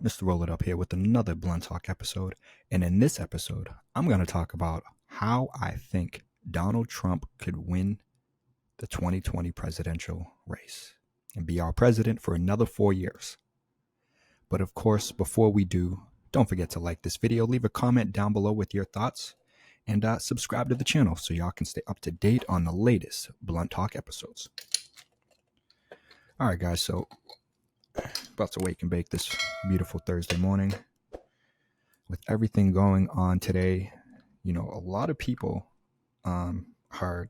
Mr. Roll It Up here with another Blunt Talk episode. And in this episode, I'm going to talk about how I think Donald Trump could win the 2020 presidential race and be our president for another 4 years. But of course, before we do, don't forget to like this video, leave a comment down below with your thoughts, and subscribe to the channel so y'all can stay up to date on the latest Blunt Talk episodes. All right, guys, so about to wake and bake this beautiful Thursday morning. With everything going on today, a lot of people are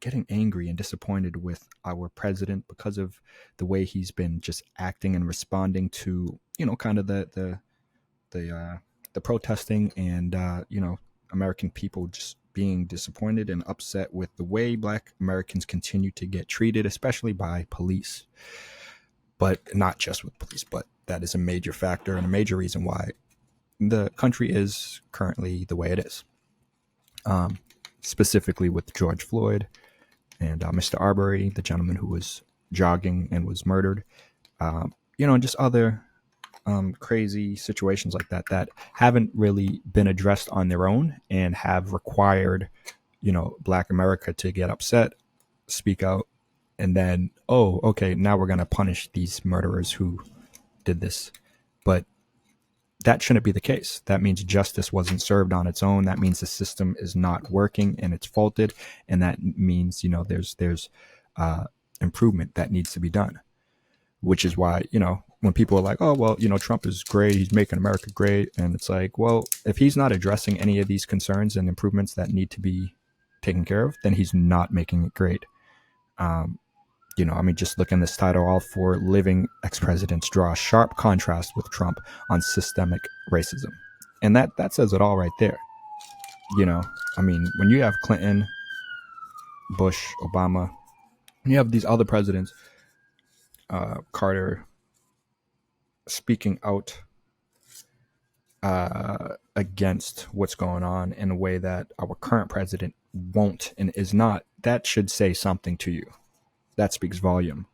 getting angry and disappointed with our president because of the way he's been just acting and responding to, kind of the protesting and, American people just being disappointed and upset with the way Black Americans continue to get treated, especially by police. But not just with police, but that is a major factor and a major reason why the country is currently the way it is. Specifically with George Floyd and Mr. Arbery, the gentleman who was jogging and was murdered, and just other crazy situations like that haven't really been addressed on their own and have required, Black America to get upset, speak out, and then, oh, okay, now we're going to punish these murderers who did this. But that shouldn't be the case. That means justice wasn't served on its own. That means the system is not working and it's faulted. And that means, there's improvement that needs to be done, which is why, when people are like, oh, well, Trump is great, he's making America great. And it's like, well, if he's not addressing any of these concerns and improvements that need to be taken care of, then he's not making it great. Just look in this title, all four living ex-presidents draw a sharp contrast with Trump on systemic racism. And that says it all right there. When you have Clinton, Bush, Obama, you have these other presidents, Carter, speaking out against what's going on in a way that our current president won't and is not, that should say something to you. That speaks volume.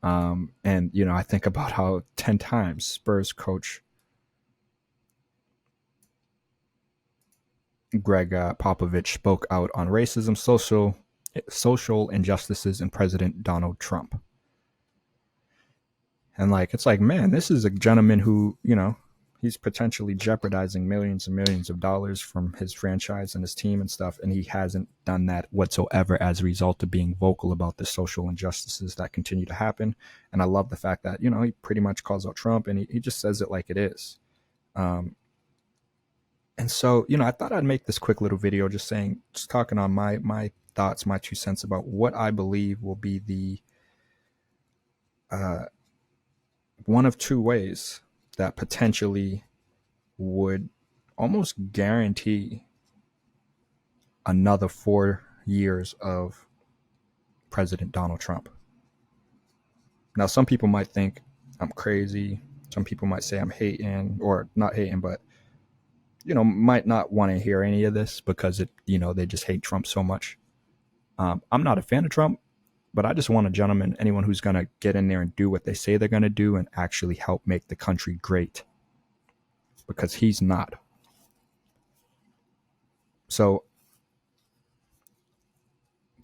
I think about how 10 times Spurs coach Greg Popovich spoke out on racism, social injustices, and President Donald Trump. And it's like, man, this is a gentleman who, he's potentially jeopardizing millions and millions of dollars from his franchise and his team and stuff. And he hasn't done that whatsoever as a result of being vocal about the social injustices that continue to happen. And I love the fact that, he pretty much calls out Trump and he just says it like it is. And so, I thought I'd make this quick little video just talking on my thoughts, my 2 cents about what I believe will be the one of two ways that potentially would almost guarantee another 4 years of President Donald Trump. Now, some people might think I'm crazy. Some people might say I'm hating, or not hating, but, might not want to hear any of this because they just hate Trump so much. I'm not a fan of Trump, but I just want a gentleman, anyone who's going to get in there and do what they say they're going to do and actually help make the country great. Because he's not. So,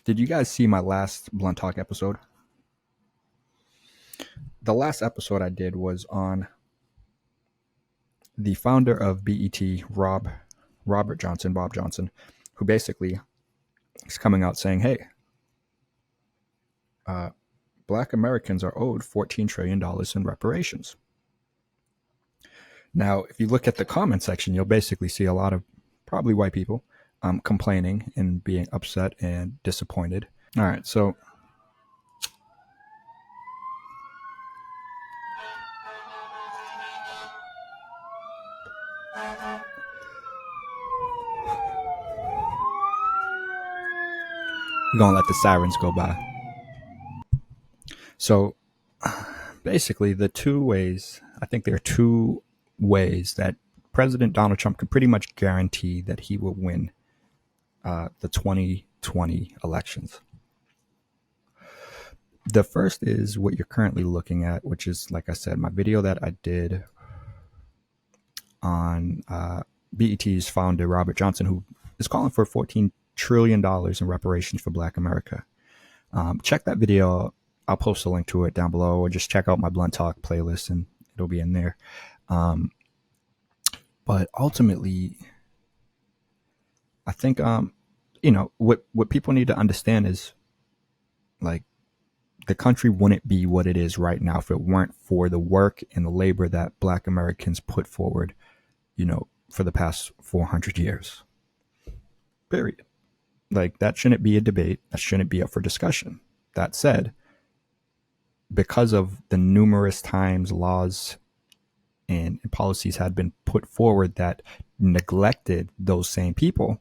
did you guys see my last Blunt Talk episode? The last episode I did was on the founder of BET, Bob Johnson, who basically is coming out saying, hey, Black Americans are owed $14 trillion in reparations. Now, if you look at the comment section, you'll basically see a lot of probably white people complaining and being upset and disappointed. All right, so we're going to let the sirens go by. So basically, I think there are two ways that President Donald Trump can pretty much guarantee that he will win the 2020 elections. The first is what you're currently looking at, which is, like I said, my video that I did on BET's founder, Robert Johnson, who is calling for $14 trillion in reparations for Black America. Check that video. I'll post a link to it down below, or just check out my Blunt Talk playlist and it'll be in there. But ultimately, I think, what people need to understand is, like, the country wouldn't be what it is right now if it weren't for the work and the labor that Black Americans put forward, for the past 400 years. Period. Like, that shouldn't be a debate. That shouldn't be up for discussion. That said, because of the numerous times laws and policies had been put forward that neglected those same people,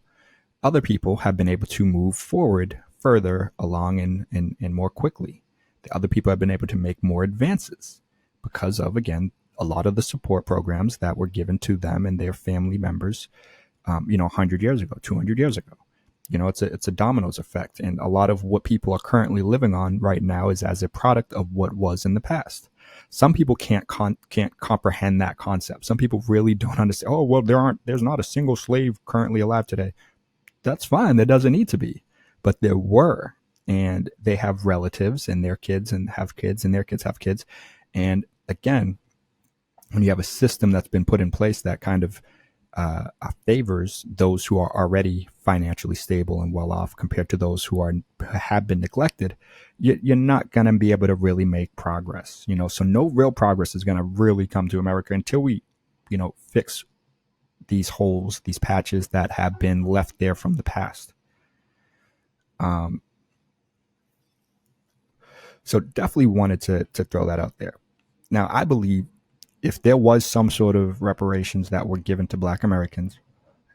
other people have been able to move forward further along and more quickly. The other people have been able to make more advances because of, again, a lot of the support programs that were given to them and their family members, 100 years ago, 200 years ago. It's a dominoes effect. And a lot of what people are currently living on right now is as a product of what was in the past. Some people can't comprehend that concept. Some people really don't understand. Oh, well, there's not a single slave currently alive today. That's fine. There doesn't need to be, but there were, and they have relatives and their kids and have kids and their kids have kids. And again, when you have a system that's been put in place that kind of favors those who are already financially stable and well off compared to those who have been neglected, you're not going to be able to really make progress. So no real progress is going to really come to America until we, fix these holes, these patches that have been left there from the past. So definitely wanted to throw that out there. Now, I believe if there was some sort of reparations that were given to Black Americans,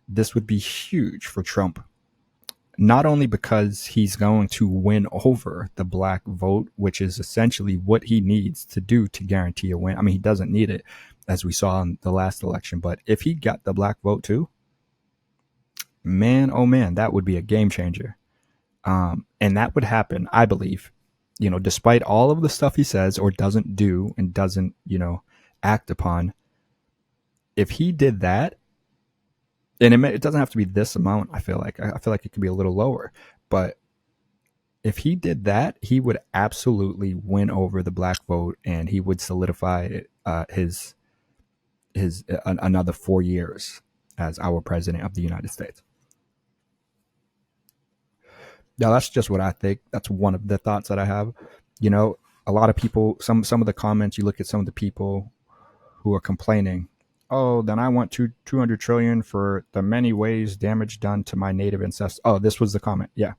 this would be huge for Trump. Not only because he's going to win over the Black vote, which is essentially what he needs to do to guarantee a win. I mean, he doesn't need it, as we saw in the last election, but if he got the Black vote too, man, oh man, that would be a game changer. And that would happen, I believe, despite all of the stuff he says or doesn't do and doesn't, act upon. If he did that, and it doesn't have to be this amount, I feel like it could be a little lower, but if he did that, he would absolutely win over the Black vote, and he would solidify his another 4 years as our president of the United States. Now, that's just what I think. That's one of the thoughts that I have. A lot of people, some of the comments, you look at some of the people who are complaining, oh, then I want 200 trillion for the many ways damage done to my native ancestors. Oh, this was the comment. Yeah.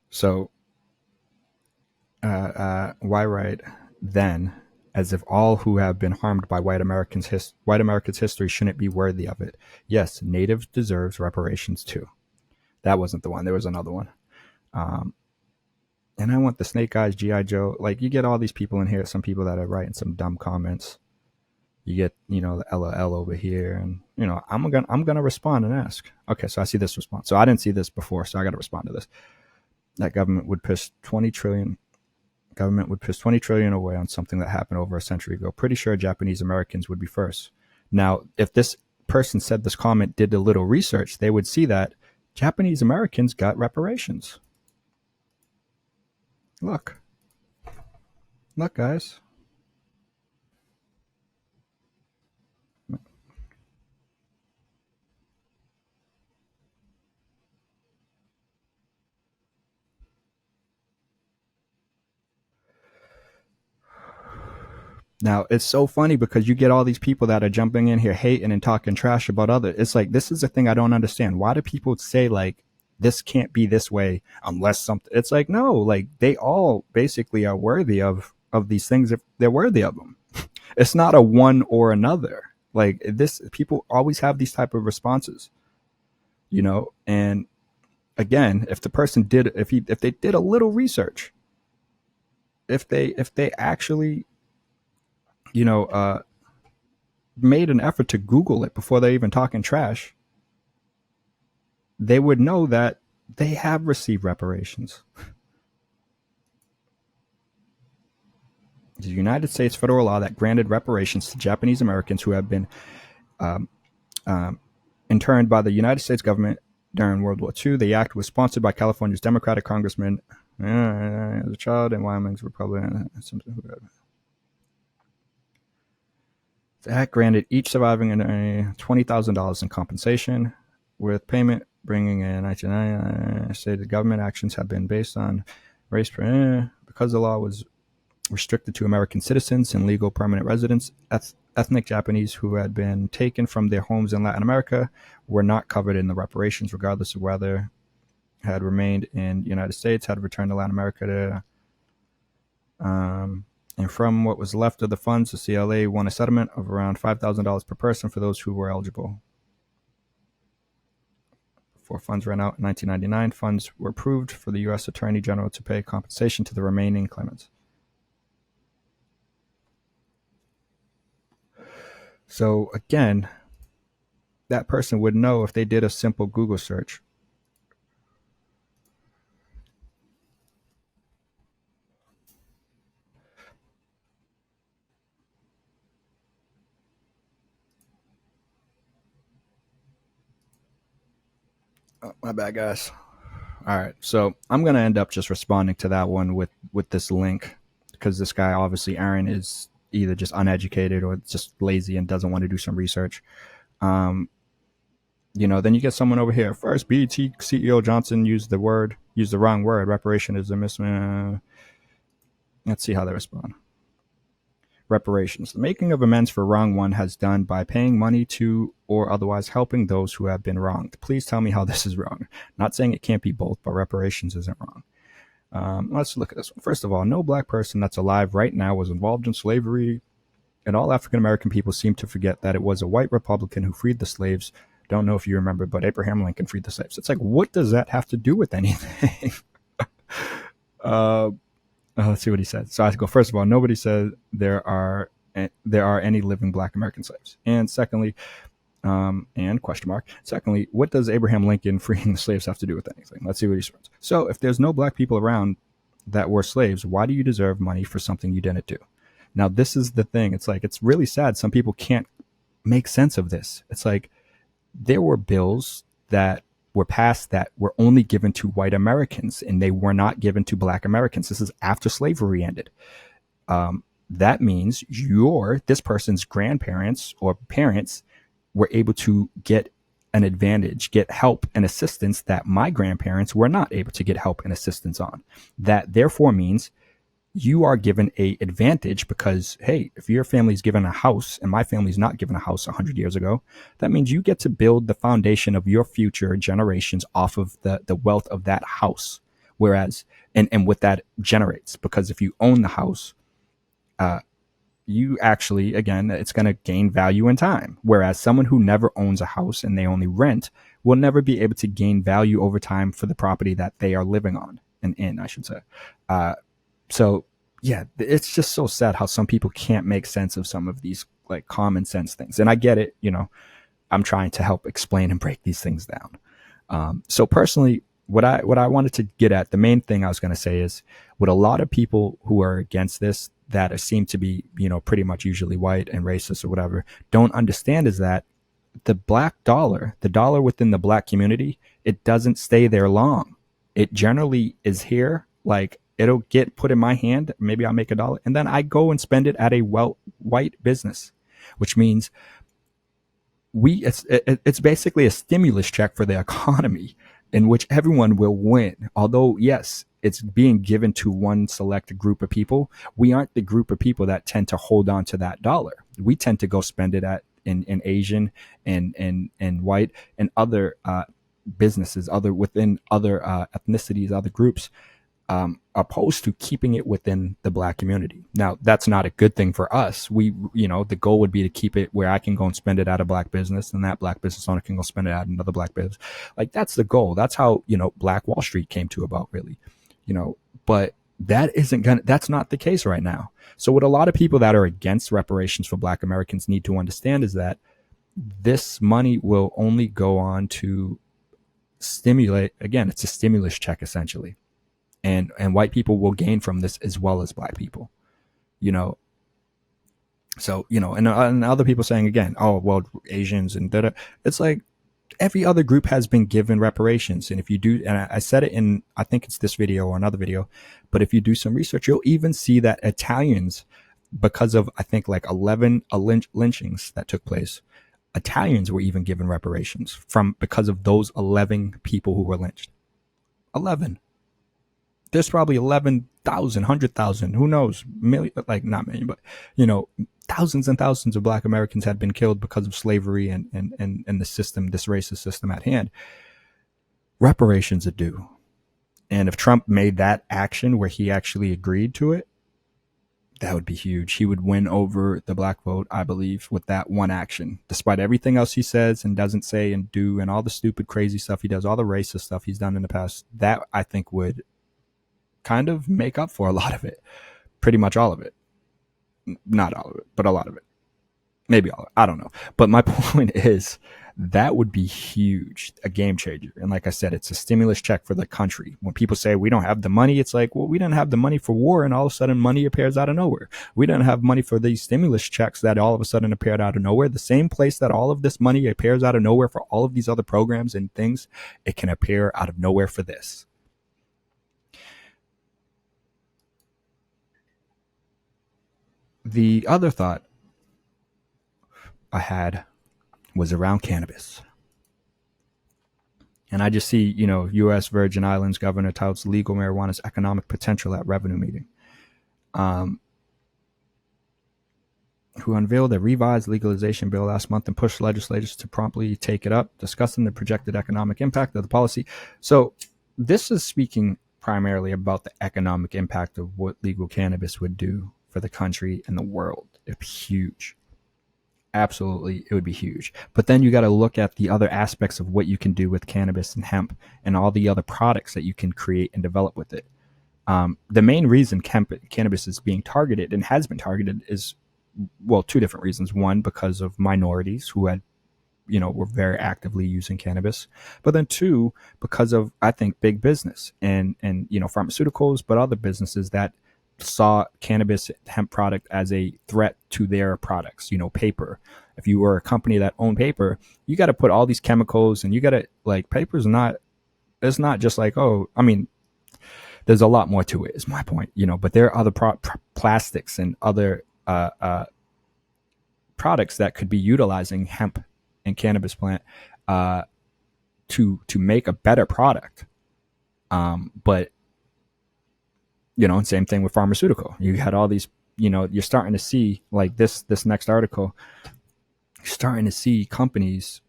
So why write then as if all who have been harmed by white America's history shouldn't be worthy of it? Yes, natives deserves reparations too. That wasn't the one. There was another one. And I want the Snake Eyes G.I. Joe. Like, you get all these people in here, some people that are writing some dumb comments. You get, the LOL over here, and I'm gonna respond and ask. Okay, so I see this response. So I didn't see this before, so I got to respond to this. That government would piss 20 trillion away on something that happened over a century ago. Pretty sure Japanese Americans would be first. Now, if this person said this comment did a little research, they would see that Japanese Americans got reparations. Look, guys. Now, it's so funny because you get all these people that are jumping in here hating and talking trash about others. It's like, this is the thing I don't understand. Why do people say, like, this can't be this way unless something? It's like, no, like, they all basically are worthy of these things if they're worthy of them. It's not a one or another. Like, this, people always have these type of responses, and again, if the person did, if they did a little research, if they actually, made an effort to Google it before they're even talking trash, they would know that they have received reparations. the United States federal law that granted reparations to Japanese Americans who have been um, um, interned by the United States government during World War II. The act was sponsored by California's Democratic Congressman as a child in Wyoming's Republican. The act granted each surviving $20,000 in compensation, with payment bringing in 1990. Stated government actions have been based on race because the law was restricted to American citizens and legal permanent residents. Ethnic Japanese who had been taken from their homes in Latin America were not covered in the reparations, regardless of whether had remained in the United States, had returned to Latin America and from what was left of the funds, the CLA won a settlement of around $5,000 per person for those who were eligible. Before funds ran out in 1999, funds were approved for the U.S. Attorney General to pay compensation to the remaining claimants. So again, that person would know if they did a simple Google search. Oh, my bad, guys. All right, so I'm gonna end up just responding to that one with this link because this guy, obviously Aaron, is either just uneducated or just lazy and doesn't want to do some research. Then you get someone over here. First, BET CEO Johnson used the wrong word. Reparation is a let's see how they respond. Reparations. The making of amends for wrong one has done by paying money to or otherwise helping those who have been wronged. Please tell me how this is wrong. Not saying it can't be both, but reparations isn't wrong. Let's look at this one. First of all, no black person that's alive right now was involved in slavery, and all African American people seem to forget that it was a white Republican who freed the slaves. Don't know if you remember, but Abraham Lincoln freed the slaves. It's like, what does that have to do with anything? Let's see what he said. So I go, first of all, nobody said there are any living black American slaves. And secondly, and question mark. Secondly, what does Abraham Lincoln freeing the slaves have to do with anything? Let's see what he says. So if there's no black people around that were slaves, why do you deserve money for something you didn't do? Now, this is the thing. It's like, it's really sad. Some people can't make sense of this. It's like there were bills that were passed that were only given to white Americans and they were not given to black Americans. This is after slavery ended. That means this person's grandparents or parents were able to get an advantage, get help and assistance that my grandparents were not able to get help and assistance on. That therefore means you are given a advantage because, hey, if your family's given a house and my family's not given a house 100 years ago, that means you get to build the foundation of your future generations off of the wealth of that house. Whereas, and what that generates, because if you own the house, you actually, again, it's going to gain value in time. Whereas someone who never owns a house and they only rent will never be able to gain value over time for the property that they are living on and in, I should say. So yeah, it's just so sad how some people can't make sense of some of these like common sense things. And I get it, I'm trying to help explain and break these things down. So personally, what I wanted to get at, the main thing I was going to say is what a lot of people who are against this that seem to be, pretty much usually white and racist or whatever, don't understand is that the dollar within the black community, it doesn't stay there long. It generally is here, like it'll get put in my hand. Maybe I'll make $1 and then I go and spend it at a white business, which means it's basically a stimulus check for the economy in which everyone will win. Although, yes, it's being given to one select group of people. We aren't the group of people that tend to hold on to that dollar. We tend to go spend it in Asian and white and other businesses, within other ethnicities, other groups, opposed to keeping it within the black community. Now, that's not a good thing for us. The goal would be to keep it where I can go and spend it at a black business and that black business owner can go spend it at another black business. Like, that's the goal. That's how, Black Wall Street came to about, really, but that's not the case right now. So what a lot of people that are against reparations for black Americans need to understand is that this money will only go on to stimulate, again, it's a stimulus check essentially. And white people will gain from this as well as black people. you know. So, and other people saying again, oh, well, Asians and da. It's like every other group has been given reparations. And if you do, and I said it in, I think it's this video or another video, but if you do some research, you'll even see that Italians, because of, I think, like 11 lynchings that took place, Italians were even given reparations because of those 11 people who were lynched. 11. There's probably 11,000, 100,000, who knows, million, like not million, but thousands and thousands of Black Americans had been killed because of slavery and the system, this racist system at hand. Reparations are due. And if Trump made that action where he actually agreed to it, that would be huge. He would win over the Black vote, I believe, with that one action. Despite everything else he says and doesn't say and do, and all the stupid, crazy stuff he does, all the racist stuff he's done in the past, that I think would kind of make up for a lot of it. Pretty much all of it. Not all of it, but a lot of it. Maybe all of it. I don't know. But my point is, that would be huge, a game changer. And like I said, it's a stimulus check for the country. When people say we don't have the money, it's like, well, we didn't have the money for war, and all of a sudden money appears out of nowhere. We didn't have money for these stimulus checks that all of a sudden appeared out of nowhere. The same place that all of this money appears out of nowhere for all of these other programs and things, it can appear out of nowhere for this. The other thought I had was around cannabis. And I just see, U.S. Virgin Islands Governor touts legal marijuana's economic potential at revenue meeting, who unveiled a revised legalization bill last month and pushed legislators to promptly take it up, discussing the projected economic impact of the policy. So this is speaking primarily about the economic impact of what legal cannabis would do for the country and the world. It's huge. Absolutely, it would be huge. But then you got to look at the other aspects of what you can do with cannabis and hemp and all the other products that you can create and develop with it. The main reason cannabis is being targeted and has been targeted is, well, two different reasons. One, because of minorities who had, were very actively using cannabis. But then two, because of, I think, big business and pharmaceuticals, but other businesses that saw cannabis hemp product as a threat to their products. Paper. If you were a company that owned paper, you got to put all these chemicals, and you got to, like, paper's not, it's not just like, oh, I mean, there's a lot more to it, is my point, but there are other plastics and other products that could be utilizing hemp and cannabis plant to make a better product. But and same thing with pharmaceutical. You had all these, you're starting to see, like this next article, you're starting to see companies,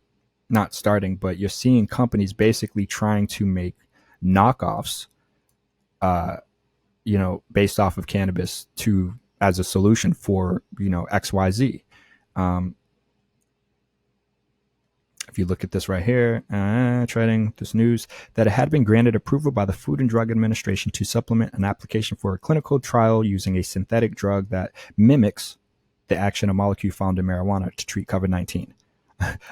not starting, but you're seeing companies basically trying to make knockoffs, based off of cannabis as a solution for, XYZ. If you look at this right here, trading this news, that it had been granted approval by the Food and Drug Administration to supplement an application for a clinical trial using a synthetic drug that mimics the action of molecule found in marijuana to treat COVID-19.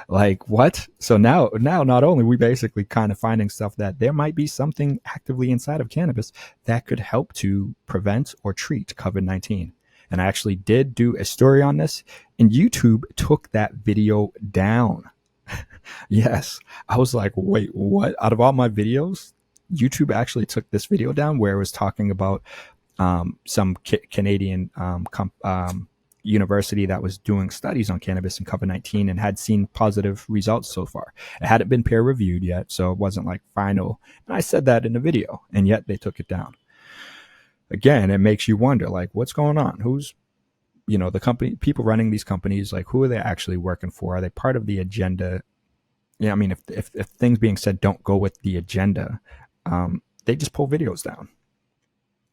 Like, what? So now not only are we basically kind of finding stuff that there might be something actively inside of cannabis that could help to prevent or treat COVID-19. And I actually did do a story on this, and YouTube took that video down. Yes, I was like, wait, what? Out of all my videos, YouTube actually took this video down where it was talking about some Canadian university that was doing studies on cannabis and COVID-19 and had seen positive results so far. It hadn't been peer reviewed yet, so it wasn't like final. And I said that in the video, and yet they took it down. Again, it makes you wonder, like, what's going on? Who's, the company, people running these companies, like, who are they actually working for? Are they part of the agenda? Yeah, I mean, if things being said don't go with the agenda, they just pull videos down.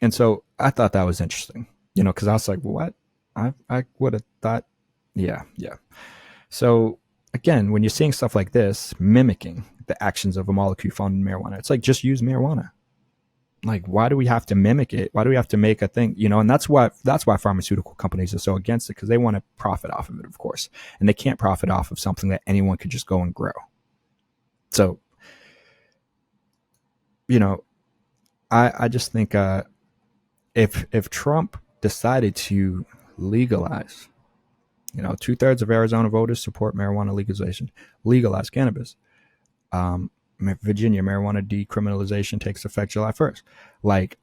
And so I thought that was interesting, because I was like, what? I would have thought, yeah. So again, when you're seeing stuff like this, mimicking the actions of a molecule found in marijuana, it's like, just use marijuana. Like, why do we have to mimic it? Why do we have to make a thing? And that's why pharmaceutical companies are so against it, because they want to profit off of it, of course. And they can't profit off of something that anyone could just go and grow. So, I just think if Trump decided to legalize. 2/3 of Arizona voters support marijuana legalization. Legalize cannabis. Virginia, marijuana decriminalization takes effect July 1st. Like,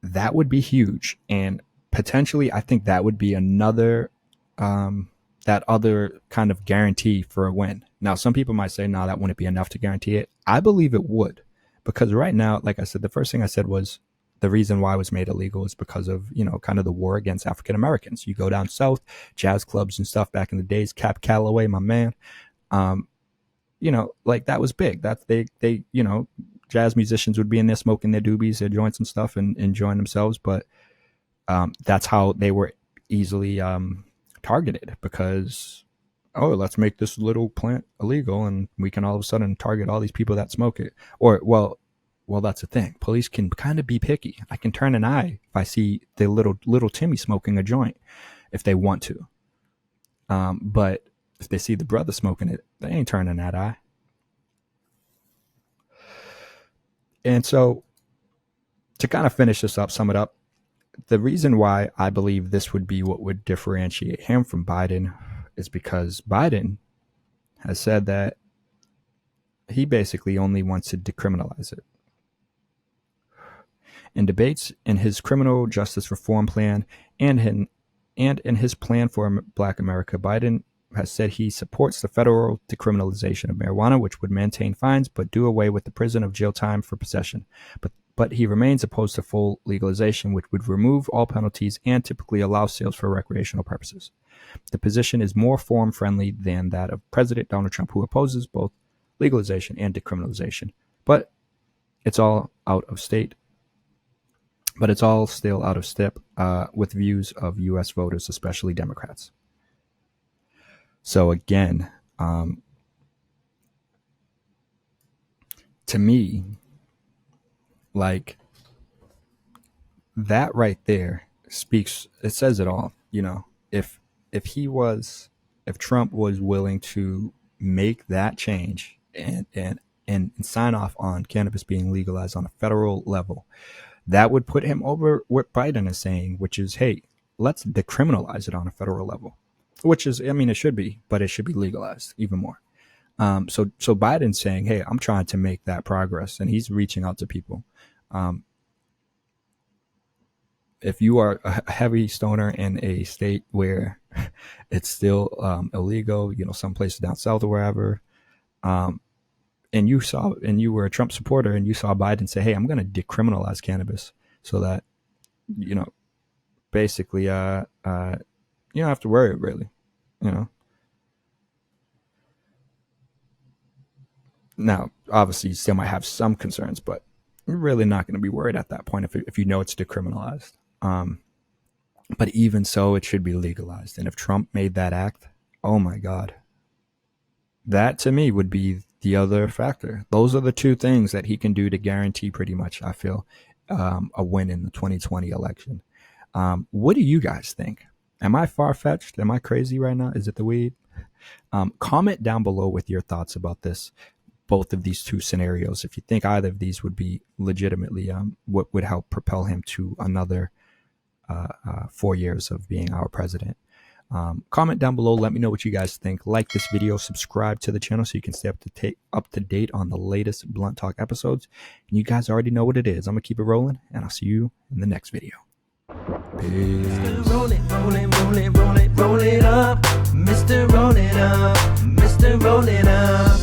that would be huge. And potentially, I think that would be another, that other kind of guarantee for a win. Now, some people might say, no, that wouldn't be enough to guarantee it. I believe it would. Because right now, like I said, the first thing I said was the reason why it was made illegal is because of, kind of the war against African Americans. You go down south, jazz clubs and stuff back in the days, Cap Calloway, my man. Like that was big. That they jazz musicians would be in there smoking their doobies, their joints and stuff and enjoying themselves. But that's how they were easily targeted because, let's make this little plant illegal and we can all of a sudden target all these people that smoke it. Or, well, that's the thing. Police can kind of be picky. I can turn an eye if I see the little Timmy smoking a joint if they want to. But if they see the brother smoking it, they ain't turning that eye. And so to kind of finish this up, sum it up, the reason why I believe this would be what would differentiate him from Biden is because Biden has said that he basically only wants to decriminalize it. In debates in his criminal justice reform plan and in his plan for Black America, Biden has said he supports the federal decriminalization of marijuana, which would maintain fines but do away with the prison of jail time for possession. But he remains opposed to full legalization, which would remove all penalties and typically allow sales for recreational purposes. The position is more forum-friendly than that of President Donald Trump, who opposes both legalization and decriminalization. But it's all out of state. But it's all still out of step with views of U.S. voters, especially Democrats. So again, to me, like that right there speaks, it says it all. If Trump was willing to make that change and sign off on cannabis being legalized on a federal level, that would put him over what Biden is saying, which is, hey, let's decriminalize it on a federal level, which is, it should be, but it should be legalized even more. So Biden's saying, hey, I'm trying to make that progress, and he's reaching out to people. If you are a heavy stoner in a state where it's still illegal, some places down south or wherever, and you were a Trump supporter and you saw Biden say, hey, I'm going to decriminalize cannabis so that, basically, you don't have to worry really, Now, obviously, you still might have some concerns, but you're really not going to be worried at that point if you know it's decriminalized. But even so, it should be legalized. And if Trump made that act, oh my God, that to me would be the other factor. Those are the two things that he can do to guarantee pretty much, I feel, a win in the 2020 election. What do you guys think? Am I far-fetched? Am I crazy right now? Is it the weed? Comment down below with your thoughts about this, both of these two scenarios. If you think either of these would be legitimately what would help propel him to another 4 years of being our president. Comment down below. Let me know what you guys think. Like this video, subscribe to the channel so you can stay up to date on the latest Blunt Talk episodes. And you guys already know what it is. I'm going to keep it rolling, and I'll see you in the next video. Peace. Mr. Roll it, roll it, roll it, roll it, roll it up. Mr. Roll it up, Mr. Roll it up.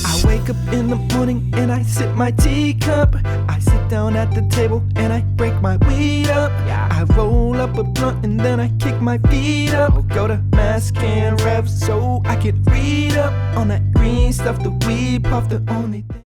I wake up in the morning and I sip my teacup. I sit down at the table and I break my weed up. I roll up a blunt and then I kick my feet up. Go to Mass Can Rev so I can read up on that green stuff, the weed puff, the only thing.